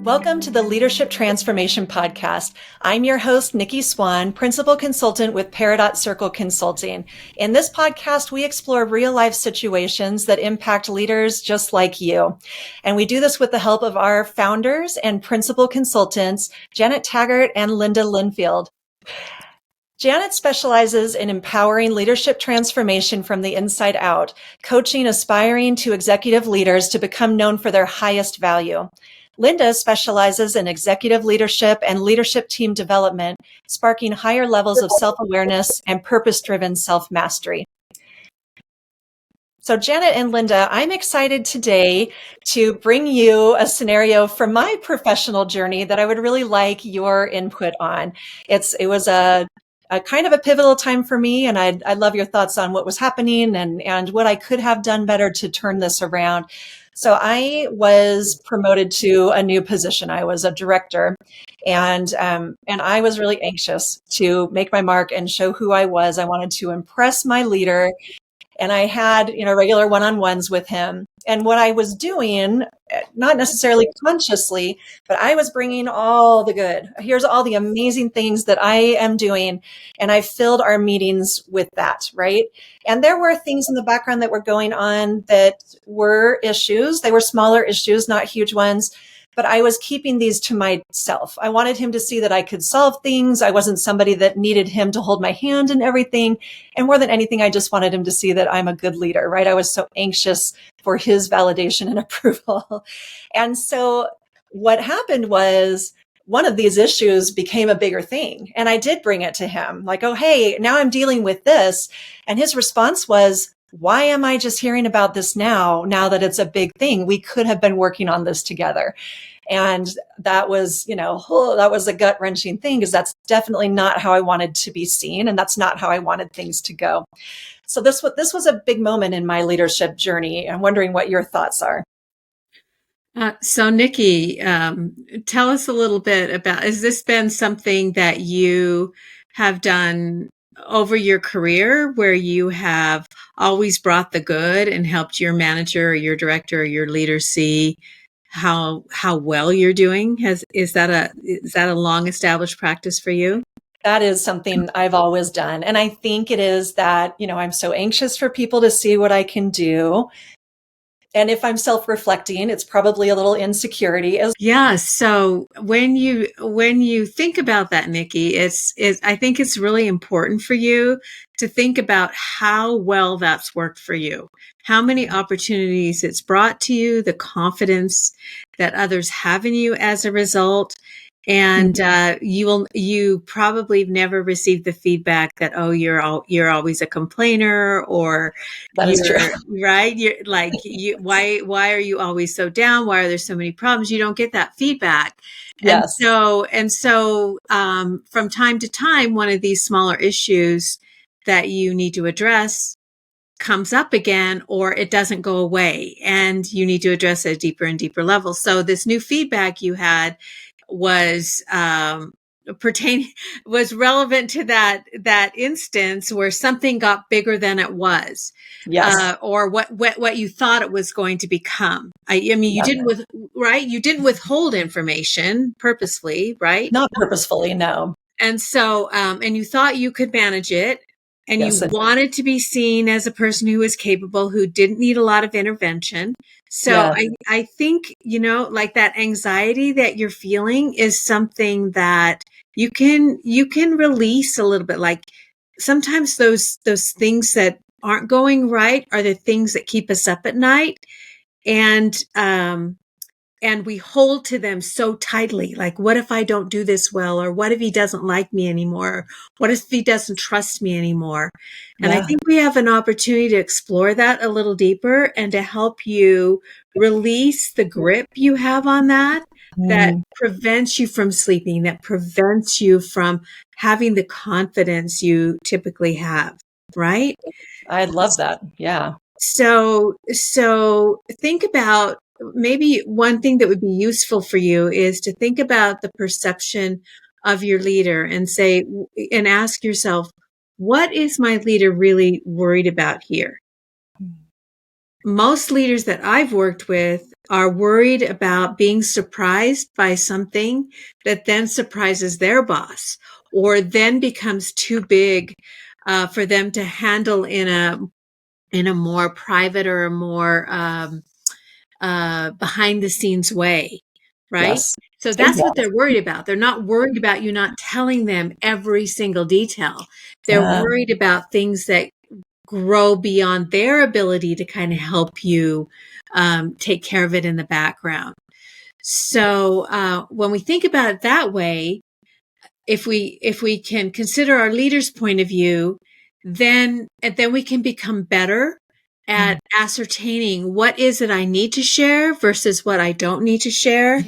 Welcome to the Leadership Transformation Podcast. I'm your host, Nikki Swan, Principal Consultant with Peridot Circle Consulting. In this podcast, we explore real-life situations that impact leaders just like you. And we do this with the help of our founders and principal consultants, Janet Taggart and Linda Linfield. Janet specializes in empowering leadership transformation from the inside out, coaching aspiring to executive leaders to become known for their highest value. Linda specializes in executive leadership and leadership team development, sparking higher levels of self-awareness and purpose-driven self-mastery. So Janet and Linda, I'm excited today to bring you a scenario from my professional journey that I would really like your input on. It was a kind of a pivotal time for me, and I'd love your thoughts on what was happening and what I could have done better to turn this around. So I was promoted to a new position. I was a director, and I was really anxious to make my mark and show who I was. I wanted to impress my leader, and I had, regular one-on-ones with him. And what I was doing, not necessarily consciously, but I was bringing all the good. Here's all the amazing things that I am doing. And I filled our meetings with that, right? And there were things in the background that were going on that were issues. They were smaller issues, not huge ones. But I was keeping these to myself. I wanted him to see that I could solve things. I wasn't somebody that needed him to hold my hand in everything. And more than anything, I just wanted him to see that I'm a good leader, right? I was so anxious for his validation and approval. And so what happened was one of these issues became a bigger thing. And I did bring it to him like, oh, hey, now I'm dealing with this. And his response was, why am I just hearing about this now that it's a big thing? We could have been working on this together. And that was, that was a gut wrenching thing because that's definitely not how I wanted to be seen. And that's not how I wanted things to go. So this was a big moment in my leadership journey. I'm wondering what your thoughts are. So Nikki, tell us a little bit about, has this been something that you have done over your career where you have always brought the good and helped your manager or your director or your leader see how well you're doing? Is that a long established practice for you? That is something I've always done. And I think it is that, I'm so anxious for people to see what I can do. And if I'm self-reflecting, it's probably a little insecurity. Yeah. So when you think about that, Nikki, I think it's really important for you to think about how well that's worked for you, how many opportunities it's brought to you, the confidence that others have in you as a result. And you probably never received the feedback that, oh, you're always a complainer, or that is true, right? You're like, why are you always so down? Why are there so many problems? You don't get that feedback. Yes. And so from time to time, one of these smaller issues that you need to address comes up again, or it doesn't go away, and you need to address it at deeper and deeper levels. So this new feedback you had was relevant to that instance where something got bigger than it was, yes, or what you thought it was going to become. I mean, you didn't withhold information purposefully, right? Not purposefully, no. And so, and you thought you could manage it. And you wanted to be seen as a person who was capable, who didn't need a lot of intervention. So I think, like that anxiety that you're feeling is something that you can release a little bit. Like sometimes those things that aren't going right are the things that keep us up at night. And we hold to them so tightly. Like, what if I don't do this well? Or what if he doesn't like me anymore? What if he doesn't trust me anymore? And I think we have an opportunity to explore that a little deeper and to help you release the grip you have on that prevents you from sleeping, that prevents you from having the confidence you typically have, right? I love that. Yeah. So think about, maybe one thing that would be useful for you is to think about the perception of your leader and ask yourself, what is my leader really worried about here? Most leaders that I've worked with are worried about being surprised by something that then surprises their boss, or then becomes too big for them to handle in a more private or a more behind the scenes way, right? Yes. So that's what Exactly. they're worried about. They're not worried about you not telling them every single detail. They're Yeah. worried about things that grow beyond their ability to kind of help you take care of it in the background. So when we think about it that way, if we can consider our leader's point of view, then we can become better Mm. at ascertaining what is it I need to share versus what I don't need to share,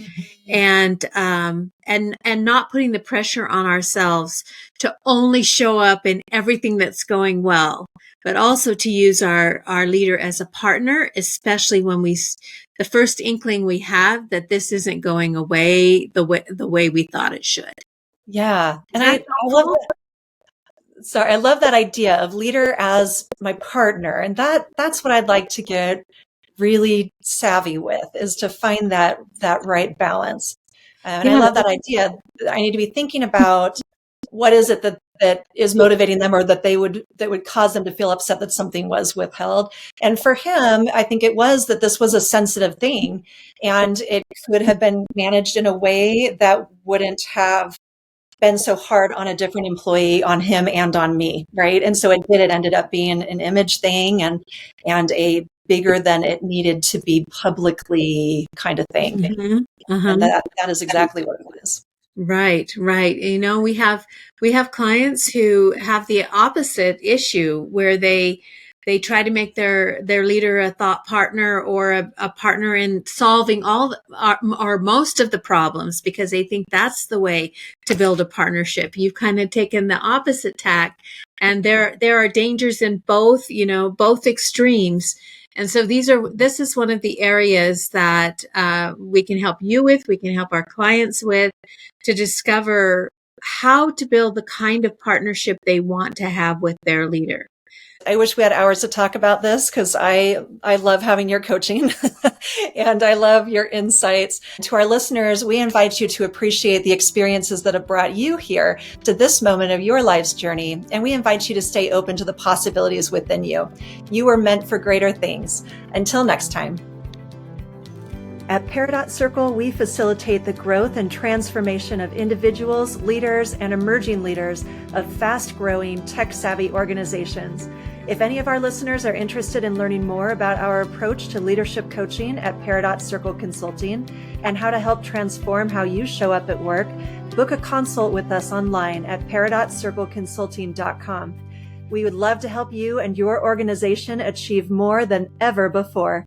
and not putting the pressure on ourselves to only show up in everything that's going well, but also to use our leader as a partner, especially when the first inkling we have that this isn't going away the way we thought it should. Yeah. Is And that I love helpful? sorry, I love that idea of leader as my partner. And that's what I'd like to get really savvy with, is to find that right balance. And I Yeah. love that idea. I need to be thinking about what is it that is motivating them, or that would cause them to feel upset that something was withheld. And for him, I think it was that this was a sensitive thing, and it could have been managed in a way that wouldn't have been so hard on a different employee, on him and on me, right? And so it ended up being an image thing, and a bigger than it needed to be publicly kind of thing. Mhm. And Uh-huh. that is exactly what it was. Right, right. We have clients who have the opposite issue where they try to make their leader a thought partner, or a partner in solving or most of the problems, because they think that's the way to build a partnership. You've kind of taken the opposite tack, and there are dangers in both extremes. And so this is one of the areas that we can help you with, we can help our clients with, to discover how to build the kind of partnership they want to have with their leader. I wish we had hours to talk about this, because I love having your coaching and I love your insights. To our listeners, we invite you to appreciate the experiences that have brought you here to this moment of your life's journey. And we invite you to stay open to the possibilities within you. You were meant for greater things. Until next time. At Peridot Circle, we facilitate the growth and transformation of individuals, leaders, and emerging leaders of fast-growing, tech-savvy organizations. If any of our listeners are interested in learning more about our approach to leadership coaching at Peridot Circle Consulting and how to help transform how you show up at work, book a consult with us online at peridotcircleconsulting.com. We would love to help you and your organization achieve more than ever before.